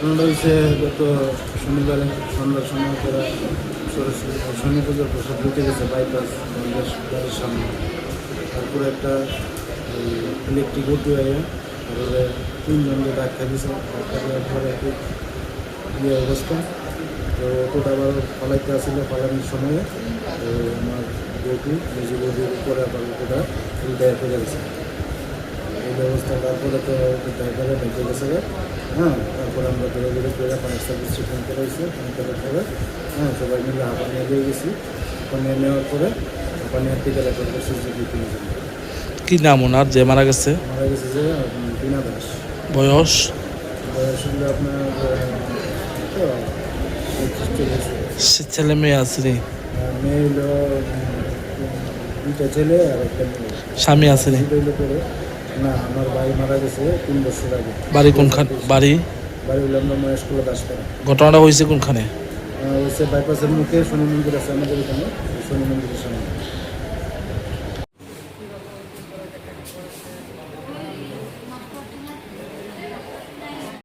ঘটনাটা হচ্ছে গত শনিবারে সন্ধ্যার সময় তারা সরস্বতী শনি পুজোর প্রসাদ দিতে গেছে বাইপাস আমাদের বাড়ির সামনে। তারপরে একটা ইলেকট্রিক অটো আয়া তারপরে তিনজনকে ধাক্কা দিয়েছে। ধাক্কা দেওয়ার পরে একটু ইয়ে অবস্থা, তো অটোটা আবার পালাইতে আসলে পালানোর সময়ে তো আমার বউটি নিজে বউটির উপরে আবার অটোটা উল্টায় ফেলে গেছে। এই ব্যবস্থা তারপরে তো ড্রাইভারে বেঁচে গেছে। হ্যাঁ, তারপরে আমরা ধীরে ধীরে করে ফায়ার সার্ভিসে ফোন করা হয়েছে। ফোন করার পরে সবাই মিলে হাঁপানিয়া দিয়ে গেছি। হাঁপানিয়া নেওয়ার পরে হাঁপানিয়ার থেকে রেফার করছি জিবি তিনজন। কি নাম ওনার যে মারা গেছে? মারা গেছে যে বিনা দাস। বয়স? বয়স হলো আপনার তো 35-40 ছেলে মেয়ে আছে নি? মেয়ে হলো দুইটা ছেলে আর একটা মেয়ে। স্বামী আছে নি? হইলো পরে না, আমার ভাই মারা গেছে 3 বছর আগে। বাড়ি কোনখানে? বাড়ি হলো আমরা মহেশকুলা দাসপাড়া। ঘটনাটা হয়েছে কোনখানে? হচ্ছে বাইপাসের মুখে শনি মন্দির আছে আমাদের এখানে, শনি মন্দিরের সামনে।